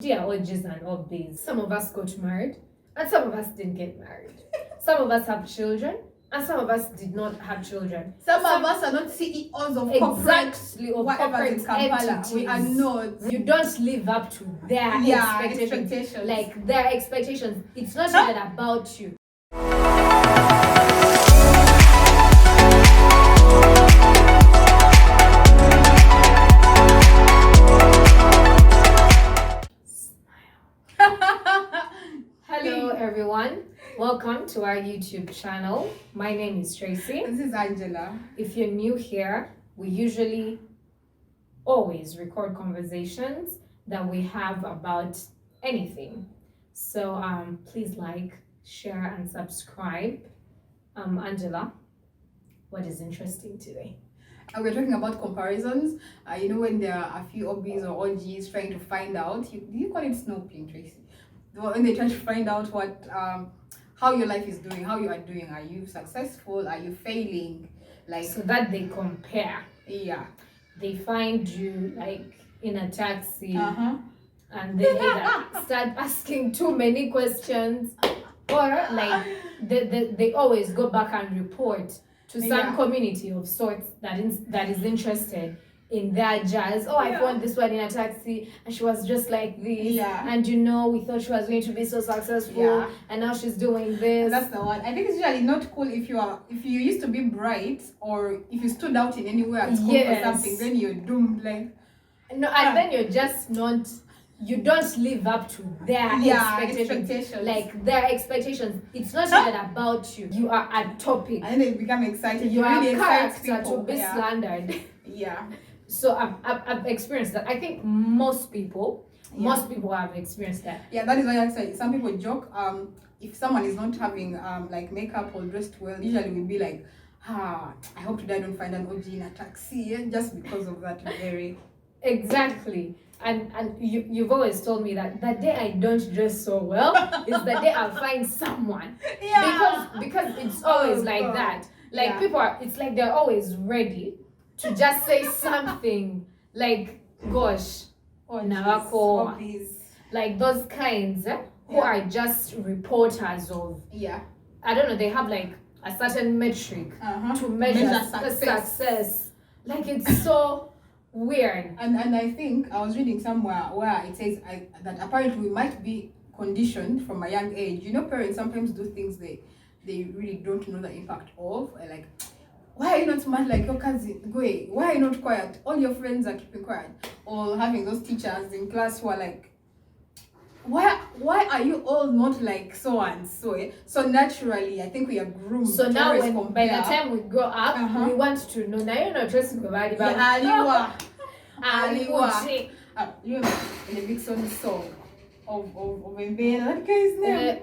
Dear OGs and OBs, some of us got married and some of us didn't get married. Some of us have children and some of us did not have children. Some of us are not CEOs of exactly corporate, whatever in Kampala. entities. We are not. You don't live up to their expectations. Like their expectations. It's not even about you. Hello everyone, welcome to our YouTube channel. My name is Tracy. This is Angela. If you're new here, we usually always record conversations that we have about anything. So please like, share and subscribe. Angela, what is interesting today? We're talking about comparisons. You know, when there are a few OBs or OGs trying to find out, do you call it snooping, Tracy? When they try to find out what how your life is doing, how you are doing, are you successful, are you failing, like, so that they compare. Yeah, they find you like in a taxi and they either start asking too many questions, or like they always go back and report to some community of sorts that is interested in their jazz. I found this one in a taxi and she was just like this, and you know, we thought she was going to be so successful, and now she's doing this. That's the one. I think it's usually not cool if you used to be bright, or if you stood out in anywhere at school or something, then you're doomed. Like, no, and then you're just not, you don't live up to their expectations. Like their expectations. It's not even about you. You are a topic. And then they become excited. You are really a character to be slandered. Yeah. So I've experienced that. I think most people have experienced that. Yeah, that is why I say some people joke. If someone is not having like makeup or dressed well, usually we'll be like, I hope today I don't find an OG in a taxi, just because of that very. Exactly. And you've always told me that the day I don't dress so well is the day I'll find someone. Because it's always like that. Like people are, it's like they're always ready to just say something like, gosh, Narako, like those kinds who are just reporters of, I don't know, they have like a certain metric to measure success. Like, it's so weird. And I think I was reading somewhere where it says that apparently we might be conditioned from a young age. You know, parents sometimes do things they really don't know the impact of, like, why are you not smart like your cousin? Why are you not quiet? All your friends are keeping quiet. Or having those teachers in class who are like, why are you all not like so and so? So naturally, I think we are groomed. So now, by the time we grow up, we want to know. Now you're not dressing about it. Aliwa. You remember in the big song of Mbena, that guy's name?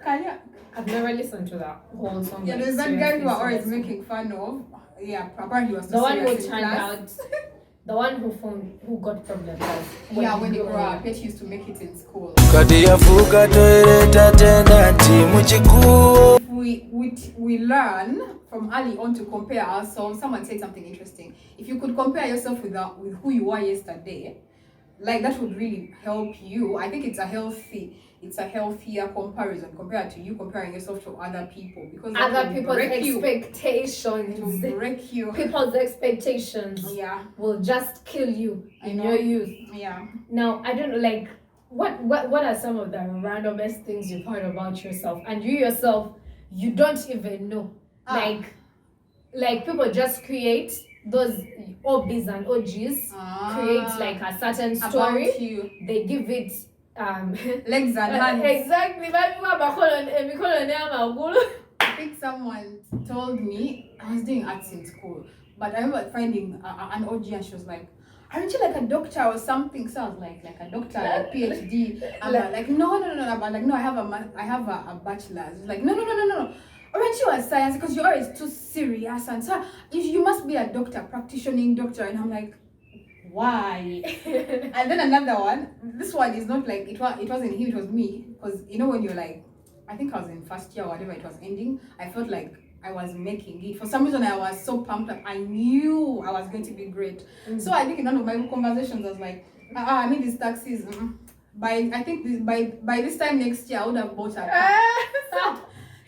Kanya. I've never listened to that whole song. Yeah, there's that guy who are always making fun of. Yeah, apparently he was the one who turned out, the one who got problems. When you grow up, he used to make it in school. We learn from early on to compare ourselves. Someone said something interesting. If you could compare yourself with who you were yesterday, like, that would really help you. I think it's a healthier comparison compared to you comparing yourself to other people, because other people's expectations will break you. People's expectations will just kill you in your youth. Now, I don't know, like, what are some of the randomest things you've heard about yourself, and you yourself, you don't even know? Like people just create those OBs and OGs, create like a certain story about you. They give it legs and hands. Exactly. I think someone told me, I was doing arts in school, but I remember finding an OG and she was like, aren't you like a doctor or something? So I was like a doctor, like PhD. I'm like, no. I'm like, no, I have a bachelor's. Like, no. Aren't you a science? Because you're always too serious, and so you must be a doctor, practicing doctor. And I'm like, why? And then another one, this one is not like, it wasn't him, it was me. Because you know, when you're like, I think I was in first year or whatever, it was ending, I felt like I was making it. For some reason, I was so pumped up. I knew I was going to be great. So I think in one of my conversations, I was like, I mean, these taxis, I think by this time next year I would have bought a car.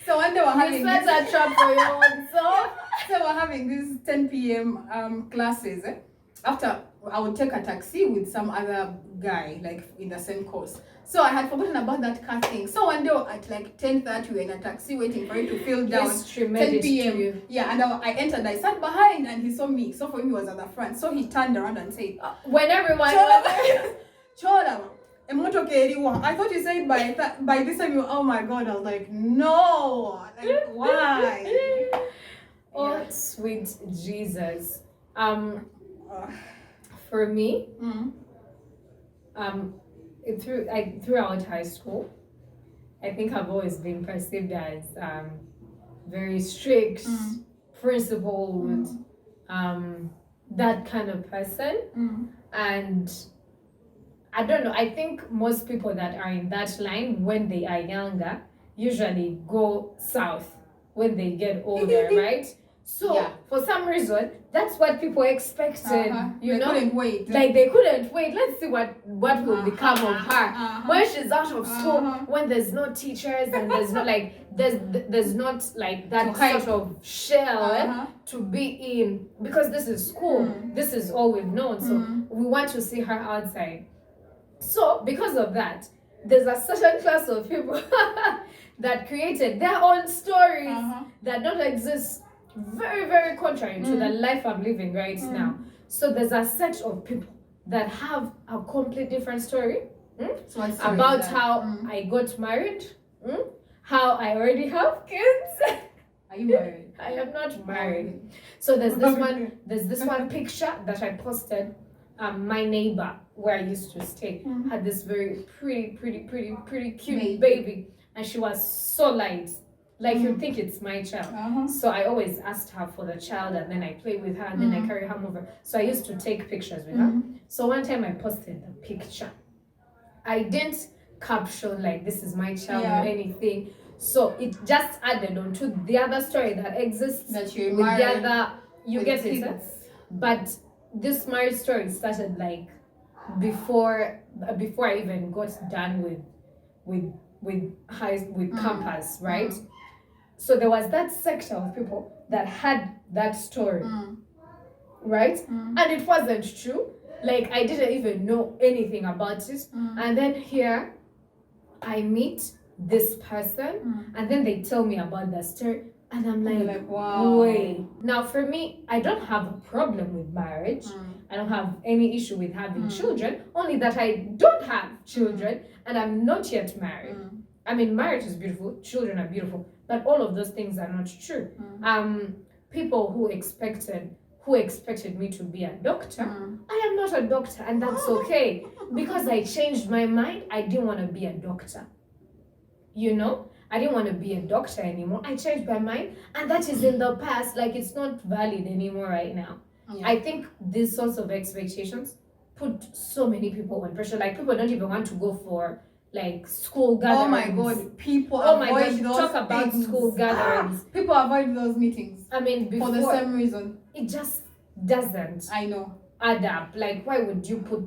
So one day we're having set a trap for your own self. So we're having these 10 p.m. Classes. After I would take a taxi with some other guy like in the same course. So I had forgotten about that car thing. So one day at like 10:30 we're in a taxi waiting for it to fill down. 10 p.m. Yeah, and I entered. I sat behind and he saw me. So for him he was at the front. So he turned around and said, when everyone was Chola. I thought you said by this time oh my god, I was like, no, like why? Oh, sweet Jesus. For me, throughout high school, I think I've always been perceived as very strict, principled, that kind of person, and I don't know. I think most people that are in that line when they are younger usually go south when they get older, right? So for some reason, that's what people expected. You know, couldn't wait. Like they couldn't wait. Let's see what will become of her when she's out of school. When there's no teachers and there's not like there's not like that sort of shell to be in, because this is school. This is all we've known. So we want to see her outside. So because of that, there's a certain class of people that created their own stories that don't exist, very, very contrary to the life I'm living right now. So there's a set of people that have a complete different story So about how I got married, how I already have kids. Are you married? I am not married. So there's this one picture that I posted. My neighbor where I used to stay had this very pretty cute baby, and she was so light, like you'd think it's my child. So I always asked her for the child, and then I play with her, and then I carry her over. So I used to take pictures with her. So one time I posted the picture. I didn't caption like this is my child or anything. So it just added on to the other story that exists that you're with married, the other. You get kids. it, but this marriage story started like before I even got done with campus, right? So there was that sector of people that had that story, right? And it wasn't true. Like I didn't even know anything about it. And then here I meet this person, and then they tell me about the story. And I'm like, wow. Wait. Now, for me, I don't have a problem with marriage. I don't have any issue with having children, only that I don't have children and I'm not yet married. I mean, marriage is beautiful, children are beautiful, but all of those things are not true. People who expected me to be a doctor, I am not a doctor, and that's okay. Because I changed my mind, I didn't want to be a doctor. You know? I didn't want to be a doctor anymore. I changed my mind, and that is in the past. Like, it's not valid anymore right now. I think these sorts of expectations put so many people on pressure. Like, people don't even want to go for like school gatherings. Oh my god, people avoid those talk about things. school gatherings. People avoid those meetings. I mean, for the same reason. It just doesn't add up. Like, why would you put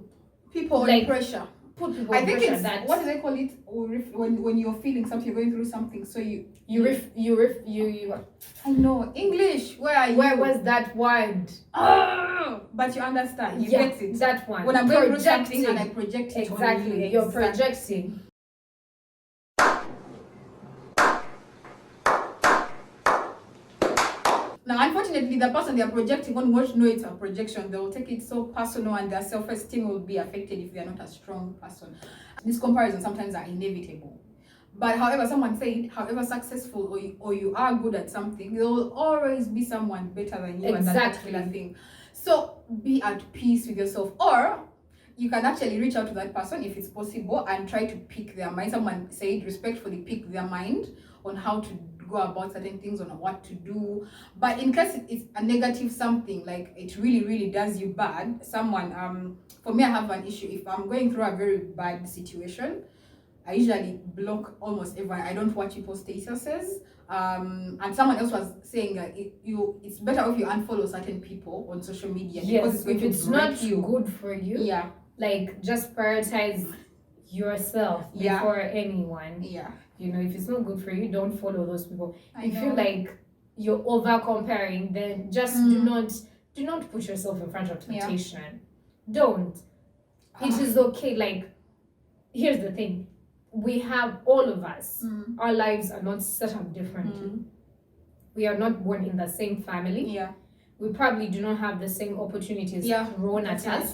people on pressure? Put people I think pressure it's that, what do they call it when you're feeling something, you're going through something, so you I know English. Where was that word? But you understand, you get it. That one. When I'm going through something and I project it exactly on you, you're projecting. Now, unfortunately, the person they are projecting on won't know it's a projection. They will take it so personal, and their self-esteem will be affected if they are not a strong person. These comparisons sometimes are inevitable. But however, someone said, however successful or you are good at something, there will always be someone better than you at that particular thing. So be at peace with yourself. Or you can actually reach out to that person if it's possible and try to pick their mind. Someone said respectfully pick their mind on how to go about certain things, on what to do. But in case it's a negative something, like it really does you bad, someone for me, I have an issue. If I'm going through a very bad situation, I usually block almost everyone. I don't watch people's statuses. And someone else was saying that it's better if you unfollow certain people on social media, because it's going to break not you. Good for you. Yeah. Like, just prioritize yourself before anyone. Yeah. You know, if it's not good for you, don't follow those people. If know. you like you're over comparing, then just do not put yourself in front of temptation. Don't. It is okay. Like, here's the thing. We have all of us, our lives are not set up differently. We are not born in the same family. Yeah. We probably do not have the same opportunities thrown at us.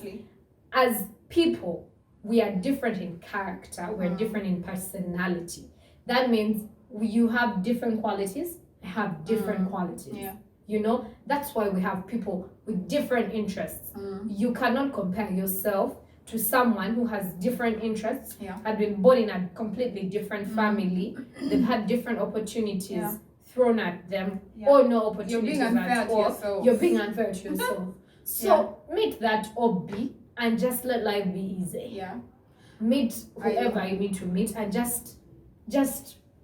As people, we are different in character, we're different in personality. That means you have different qualities, I have different qualities. Yeah. You know, that's why we have people with different interests. You cannot compare yourself to someone who has different interests, had been born in a completely different family, they've had different opportunities thrown at them, or no opportunities at all. You're being unfair to yourself. So meet that hobby and just let life be easy. Yeah. Meet whoever you need to meet and just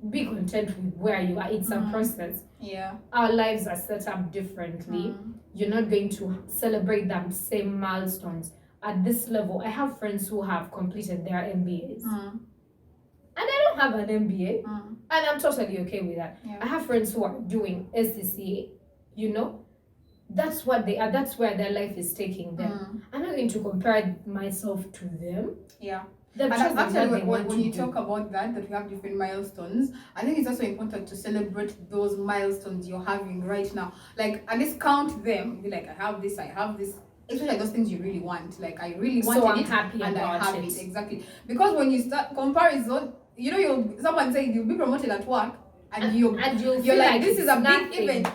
be content with where you are. It's a process. Yeah. Our lives are set up differently. You're not going to celebrate them same milestones. At this level, I have friends who have completed their MBAs. And I don't have an MBA. And I'm totally okay with that. Yeah. I have friends who are doing SCCA. You know? That's what they are. That's where their life is taking them. I'm not going to compare myself to them. Yeah. And actually, when you talk about that we have different milestones, I think it's also important to celebrate those milestones you're having right now. Like, at least count them. Be like, I have this. Especially those things you really want. Like, I really wanted I'm it, happy and about I have it. Exactly. Because when you start comparison, you know, someone saying you'll be promoted at work, and you're like, this is a big event.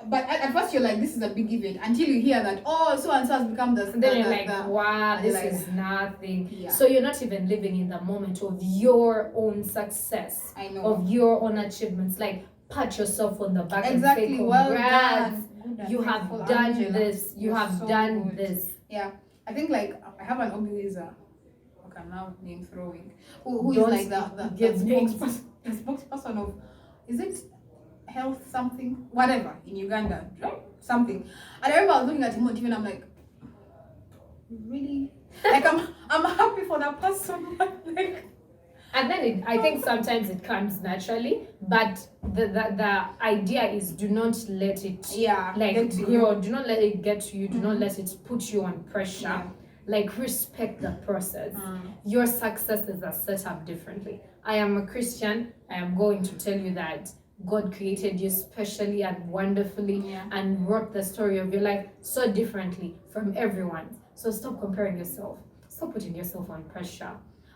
But at first you're like, this is a big event, until you hear that, oh, so and so has become the. And then you're like, wow, this is nothing. Yeah. So you're not even living in the moment of your own success. I know. Of your own achievements. Like, pat yourself on the back and say, congrats. Well done. You have done this. You have done this. Yeah. I think, like, I have an hobby is okay, I'm now name throwing. Who is like the spokesperson of, is it health something, whatever, in Uganda, something. And I remember I was looking at him on TV and I'm like, really? Like, I'm happy for that person, but like. And then I think sometimes it comes naturally, but the idea is, do not let it grow. Do not let it get to you. Do not let it put you on pressure. Yeah. Like, respect the process. Your successes are set up differently. I am a Christian. I am going to tell you that God created you specially and wonderfully and wrote the story of your life so differently from everyone. So stop comparing yourself. Stop putting yourself on pressure.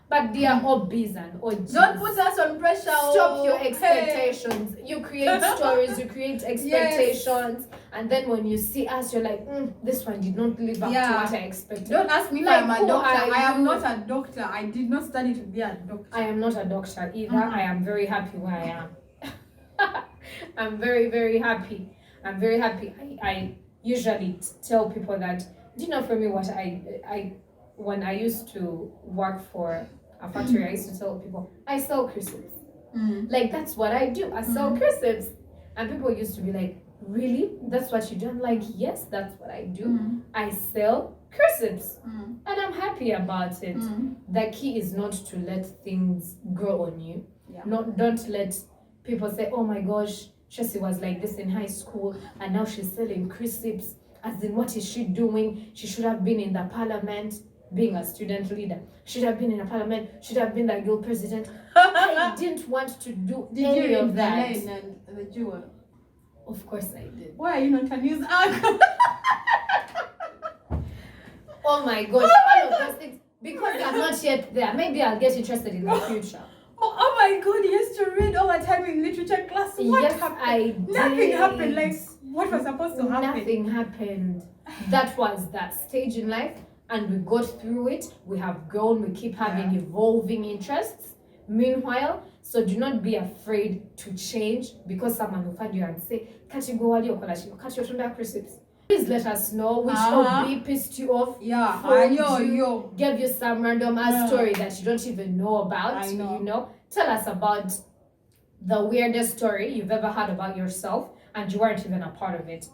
But dear hobbies and OGs, don't put us on pressure. Stop your expectations. You create stories, you create expectations, and then when you see us, you're like, this one did not live up to what I expected. Don't ask me if I'm a doctor. I am not a doctor. I did not study to be a doctor. I am not a doctor either. I am very happy where I am. I'm very, very happy. I'm very happy. I usually tell people that, do you know, for me, what I when I used to work for a factory, I used to tell people, I sell crucibles. Like, that's what I do. I sell crucibles. And people used to be like, really? That's what you do? I'm like, yes, that's what I do. I sell crucibles. And I'm happy about it. The key is not to let things grow on you. Don't let people say, oh my gosh, Chelsea was like this in high school and now she's selling crucibles. As in, what is she doing? She should have been in the parliament, being a student leader. Should have been in a parliament, should have been the guild president. I didn't want to do any of that. Did you read the jewel? Of course I did. Why are you not a news anchor? Oh my gosh, all of those things. Because I'm not yet there. Maybe I'll get interested in the future. Oh my god, you used to read all the time in literature class. What happened? I did. Nothing happened. Like, what was supposed to happen? Nothing happened. That was that stage in life, and we got through it. We have grown. We keep having evolving interests. Meanwhile, so do not be afraid to change because someone will find you and say, please let us know which hobby pissed you off. Gave you some random ass story that you don't even know about. You know, tell us about the weirdest story you've ever had about yourself and you weren't even a part of it.